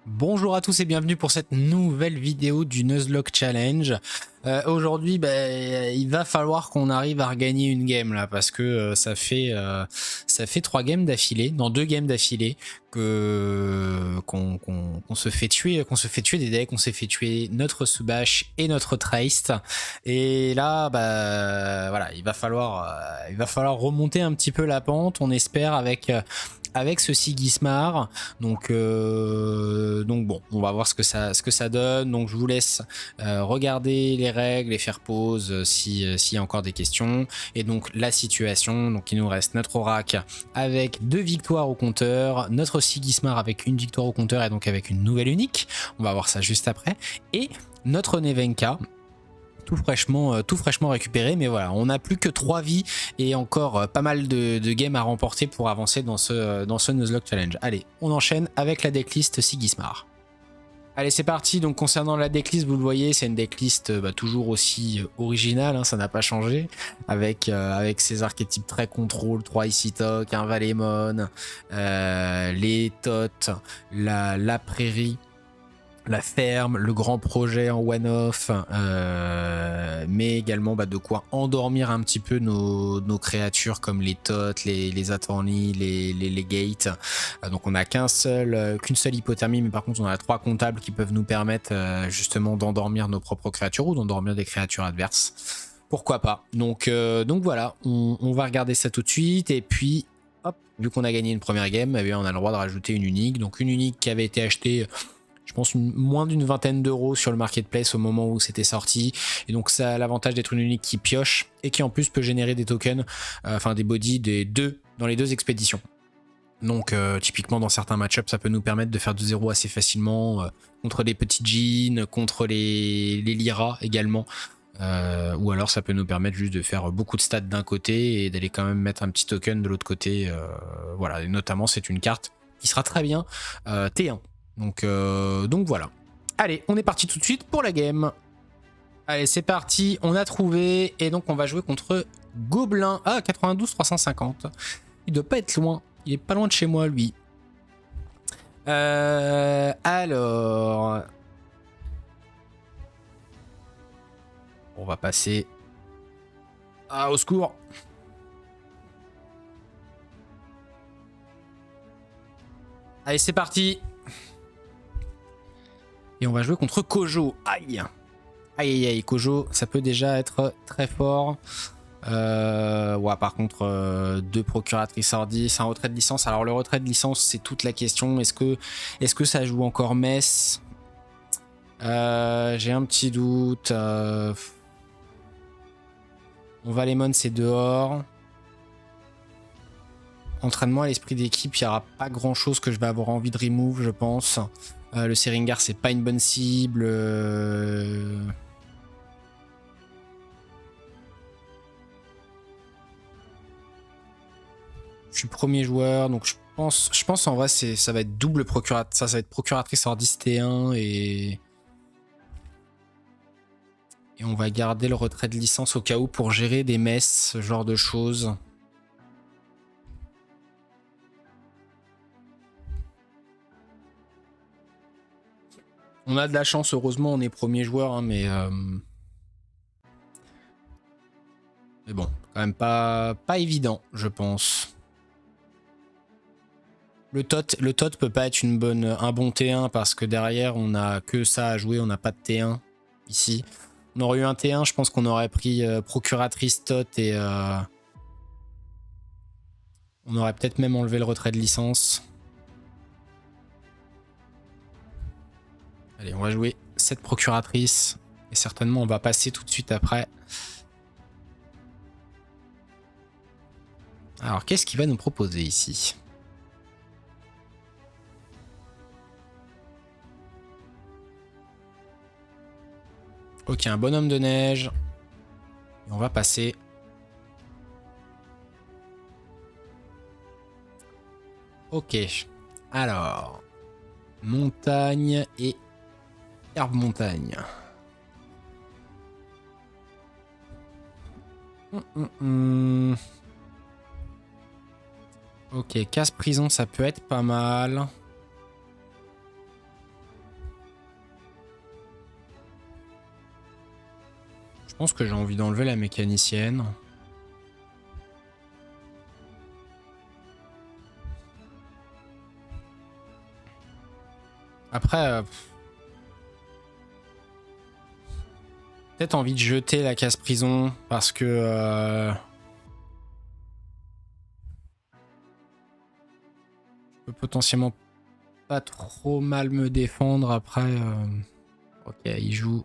Bonjour à tous et bienvenue pour cette nouvelle vidéo du Nuzlocke Challenge. Aujourd'hui, il va falloir qu'on arrive à regagner une game là parce que ça fait 3 games d'affilée, non 2 games d'affilée qu'on se fait tuer, des decks, qu'on s'est fait tuer notre Subash et notre Traced. Et là, voilà, il va falloir remonter un petit peu la pente. On espère avec ce Sigismar. Donc bon, on va voir ce que ça donne. Donc je vous laisse regarder les règles et faire pause s'il y a encore des questions. Et donc la situation, donc il nous reste notre Oracle avec 2 victoires au compteur, notre Sigismar avec 1 victoire au compteur et donc avec une nouvelle unique. On va voir ça juste après. Et notre Nevenka tout fraîchement récupéré, mais voilà, on n'a plus que 3 vies et encore pas mal de games à remporter pour avancer dans ce Nuzlocke Challenge. Allez, on enchaîne avec la decklist Sigismar. Allez, c'est parti. Donc concernant la decklist, vous le voyez, c'est une decklist toujours aussi originale, hein, ça n'a pas changé, avec ces archétypes très contrôle, 3 Icy Toc, un Valemon, les Tots, la prairie, la ferme, le grand projet en one-off, mais également de quoi endormir un petit peu nos créatures comme les Tots, les Attorneys, les Gates. Donc on n'a qu'une seule hypothermie, mais par contre on a 3 comptables qui peuvent nous permettre justement d'endormir nos propres créatures ou d'endormir des créatures adverses. Pourquoi pas. Donc voilà, on va regarder ça tout de suite et puis hop, vu qu'on a gagné une première game, eh bien, on a le droit de rajouter une unique. Donc une unique qui avait été achetée, je pense moins d'une vingtaine d'euros sur le marketplace au moment où c'était sorti. Et donc ça a l'avantage d'être une unique qui pioche et qui en plus peut générer des tokens, des bodies dans les 2 expéditions. Donc typiquement dans certains match-ups, ça peut nous permettre de faire 2-0 assez facilement contre les petits jeans, contre les Lyra également. Ou alors ça peut nous permettre juste de faire beaucoup de stats d'un côté et d'aller quand même mettre un petit token de l'autre côté. Voilà, et notamment c'est une carte qui sera très bien T1. Donc voilà. Allez, on est parti tout de suite pour la game. Allez, c'est parti, on a trouvé. Et donc on va jouer contre Gobelin. Ah, 92 350. Il doit pas être loin. Il est pas loin de chez moi, lui. Alors... On va passer... Ah, au secours. Allez, c'est parti. Et on va jouer contre Kojo. Aïe. Aïe, aïe, Kojo, ça peut déjà être très fort. Ouais, par contre, 2 procuratrices Ordis, un retrait de licence. Alors, le retrait de licence, c'est toute la question. Est-ce que ça joue encore Metz? J'ai un petit doute. Mon Valemon, c'est dehors. Entraînement à l'esprit d'équipe, il n'y aura pas grand chose que je vais avoir envie de remove, je pense. Le Seringar, c'est pas une bonne cible. Je suis premier joueur, donc je pense en vrai ça va être double procuratrice. Ça va être procuratrice Ordis T1 et on va garder le retrait de licence au cas où pour gérer des messes, ce genre de choses. On a de la chance, heureusement, on est premier joueur, hein, mais bon, quand même pas évident, je pense. Le tot peut pas être un bon T1 parce que derrière on a que ça à jouer, on n'a pas de T1 ici. On aurait eu un T1, je pense qu'on aurait pris procuratrice tot et on aurait peut-être même enlevé le retrait de licence. Allez, on va jouer cette procuratrice et certainement on va passer tout de suite après. Alors qu'est-ce qu'il va nous proposer ici ? Ok, un bonhomme de neige. Et on va passer. Ok. Alors. Montagne et herbe montagne. Ok, casse prison, ça peut être pas mal. Je pense que j'ai envie d'enlever la mécanicienne. Après, peut-être envie de jeter la casse prison parce que je peux potentiellement pas trop mal me défendre après. Ok, il joue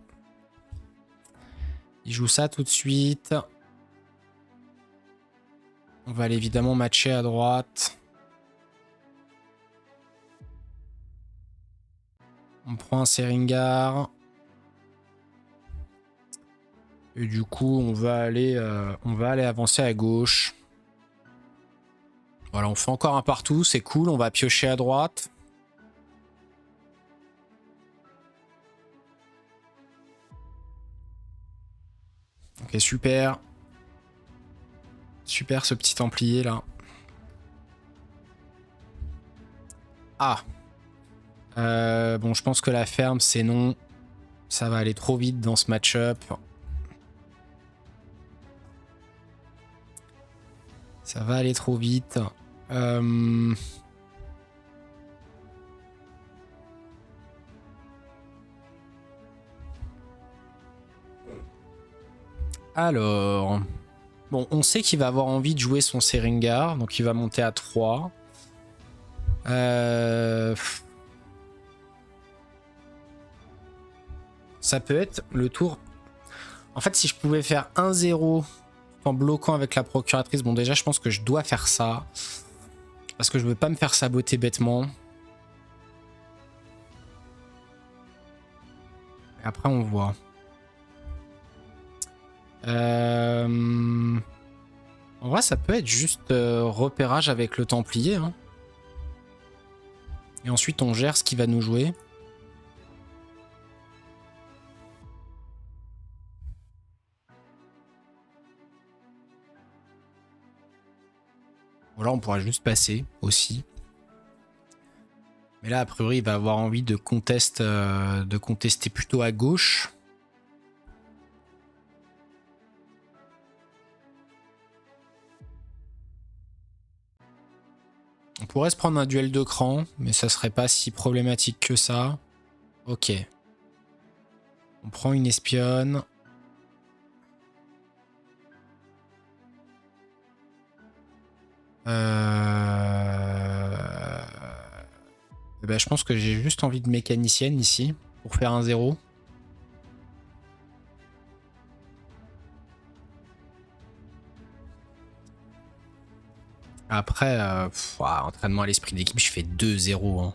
ça tout de suite. On va aller évidemment matcher à droite. On prend un Seringar. Et du coup, on va aller avancer à gauche. Voilà, on fait encore un partout, c'est cool. On va piocher à droite. Ok, super. Super ce petit Templier là. Ah. Bon, je pense que la ferme, c'est non. Ça va aller trop vite dans ce match-up. Ça va aller trop vite. Alors... Bon, on sait qu'il va avoir envie de jouer son Seringar, donc il va monter à 3. Ça peut être le tour... En fait, si je pouvais faire 1-0 en bloquant avec la procuratrice, bon déjà je pense que je dois faire ça. Parce que je veux pas me faire saboter bêtement. Et après on voit. En vrai ça peut être juste repérage avec le Templier. Hein. Et ensuite on gère ce qui va nous jouer. Voilà, on pourra juste passer aussi. Mais là, a priori, il va avoir envie de contester plutôt à gauche. On pourrait se prendre un duel de cran, mais ça serait pas si problématique que ça. Ok. On prend une espionne. Ben, je pense que j'ai juste envie de mécanicienne ici pour faire un 0. Après, entraînement à l'esprit d'équipe, je fais 2-0. Hein.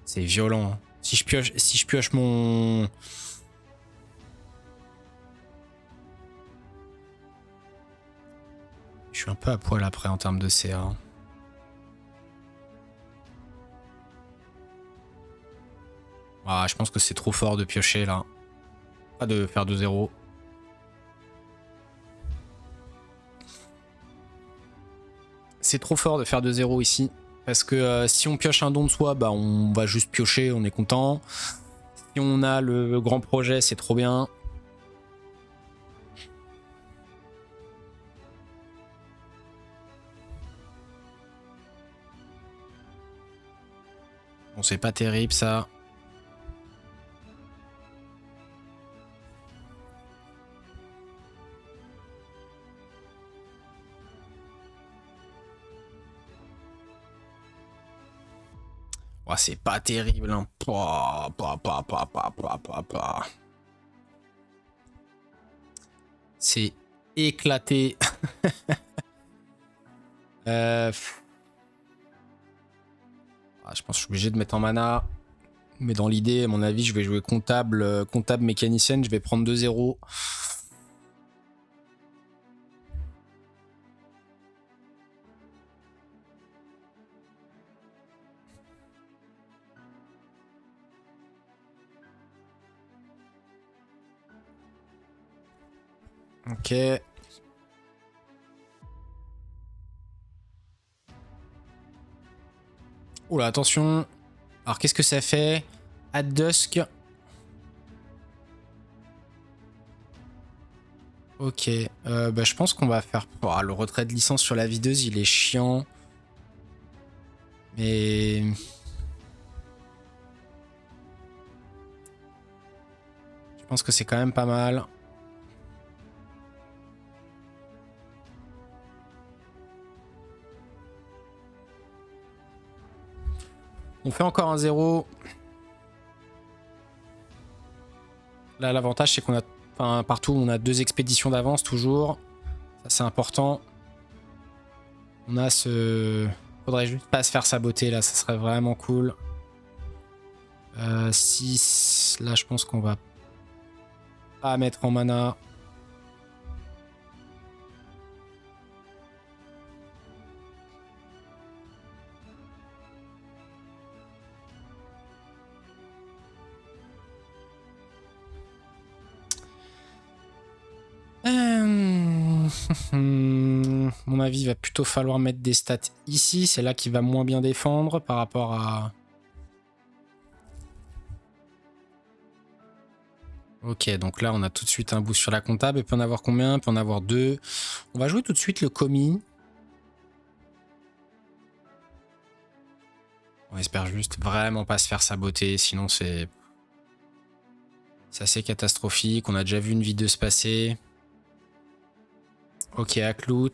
C'est violent. Hein. Si je pioche mon... Je suis un peu à poil après en termes de CA. Ah, je pense que c'est trop fort de piocher là. Pas de faire 2-0. C'est trop fort de faire 2-0 ici. Parce que si on pioche un don de soi, bah on va juste piocher, on est content. Si on a le grand projet, c'est trop bien. Bon, c'est pas terrible ça. Oh, c'est pas terrible. Hein. C'est éclaté. Je pense que je suis obligé de mettre en mana. Mais dans l'idée, à mon avis, je vais jouer comptable mécanicienne. Je vais prendre 2-0. Ok. Oula, attention. Alors, qu'est-ce que ça fait? At Dusk. Ok, bah, je pense qu'on va faire... Oh, le retrait de licence sur la videuse, il est chiant. Mais... je pense que c'est quand même pas mal. On fait encore un 0. Là, l'avantage, c'est qu'on a... Enfin, partout, on a 2 expéditions d'avance, toujours. Ça, c'est important. On a ce... Faudrait juste pas se faire saboter, là. Ça serait vraiment cool. 6. Là, je pense qu'on va pas mettre en mana. Mon avis, il va plutôt falloir mettre des stats ici. C'est là qu'il va moins bien défendre par rapport à... Ok, donc là, on a tout de suite un boost sur la comptable. Il peut en avoir combien? Il peut en avoir 2. On va jouer tout de suite le commis. On espère juste vraiment pas se faire saboter, sinon c'est assez catastrophique. On a déjà vu une vidéo se passer. Ok, Aklout.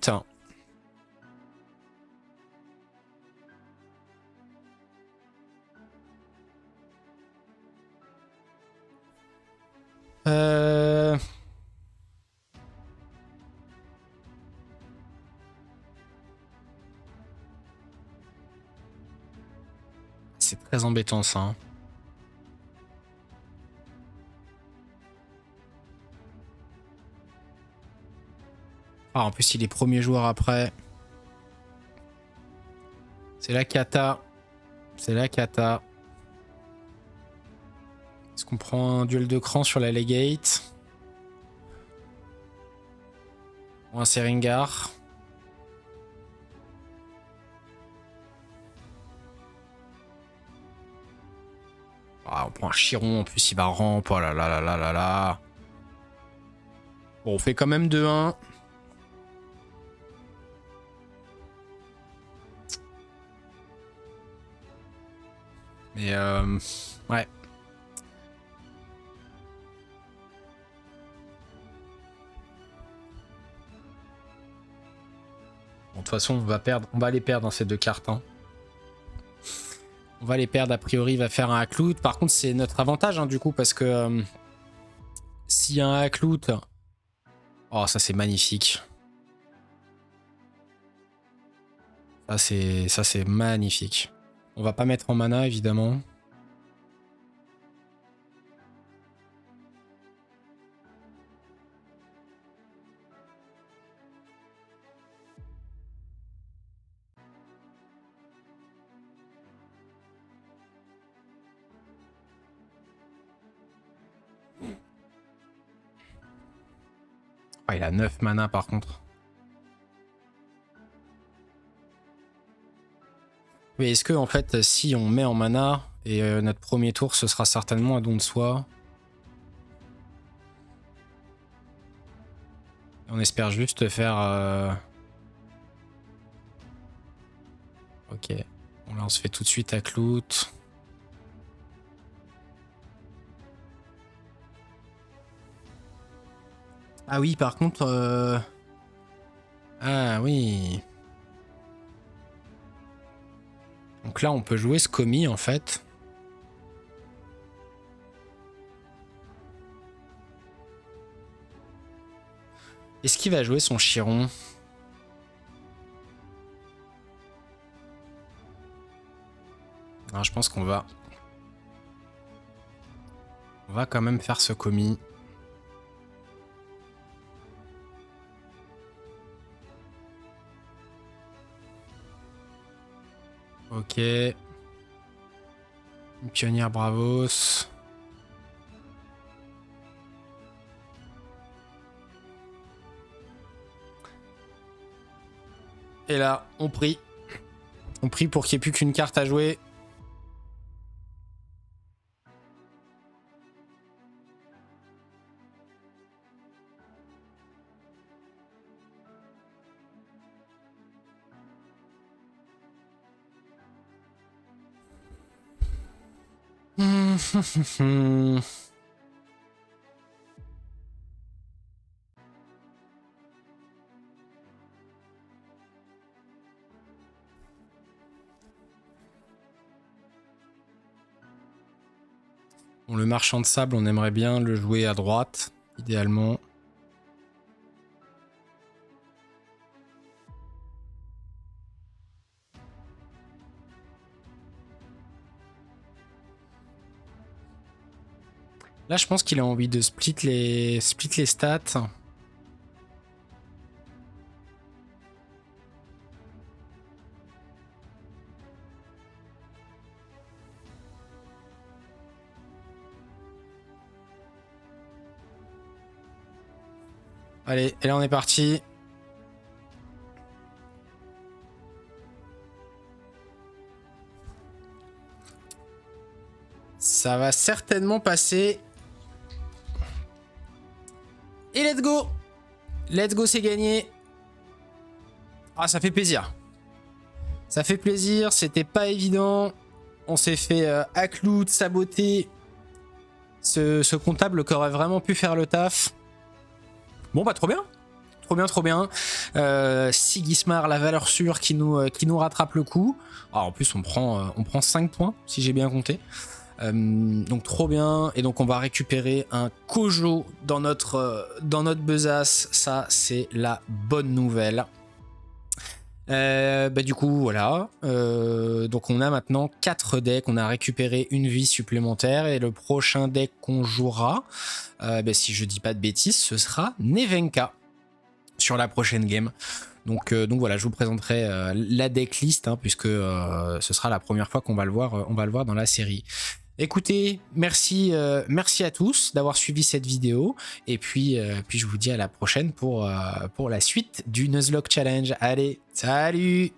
C'est très embêtant ça. Hein. Ah, en plus, il est premier joueur après. C'est la cata. C'est la cata. Est-ce qu'on prend un duel de cran sur la Legate? Ou un Seringar? Ah, on prend un Chiron, en plus il va ramp. Oh là là là là là là. Bon, on fait quand même 2-1. Mais ouais. Bon, de toute façon, on va les perdre dans ces 2 cartes. Hein. On va les perdre, a priori, il va faire un Aklout. Par contre, c'est notre avantage, hein, du coup, parce que s'il y a un Aklout... Oh, ça, c'est magnifique. Ça, c'est magnifique. On va pas mettre en mana, évidemment. Ah, il a 9 mana, par contre. Mais est-ce que, en fait, si on met en mana, et notre premier tour, ce sera certainement un don de soi. On espère juste faire... Ok. Bon, là, on se fait tout de suite à Clout. Ah oui, par contre... Ah oui. Donc là, on peut jouer ce commis, en fait. Est-ce qu'il va jouer son Chiron? Non, je pense qu'on va... On va quand même faire ce commis. Ok. Une pionnière Bravos. Et là, on prie. On prie pour qu'il n'y ait plus qu'une carte à jouer. Bon, le marchand de sable, on aimerait bien le jouer à droite, idéalement. Là, je pense qu'il a envie de split les stats. Allez, et là on est parti. Ça va certainement passer. Et let's go! Let's go, c'est gagné. Ah, ça fait plaisir. Ça fait plaisir, c'était pas évident. On s'est fait accloute, saboter. Ce comptable qui aurait vraiment pu faire le taf. Bon bah trop bien. Trop bien, trop bien. Sigismar, la valeur sûre qui nous rattrape le coup. Ah, en plus on prend 5 points si j'ai bien compté. Donc trop bien. Et donc on va récupérer un Kojo dans notre besace. Ça c'est la bonne nouvelle. Du coup voilà, donc on a maintenant 4 decks, on a récupéré une vie supplémentaire et le prochain deck qu'on jouera, si je dis pas de bêtises, ce sera Nevenka sur la prochaine game. Donc voilà, je vous présenterai la decklist puisque ce sera la première fois qu'on va le voir dans la série. Écoutez, merci à tous d'avoir suivi cette vidéo et puis je vous dis à la prochaine pour la suite du Nuzlocke Challenge. Allez, salut!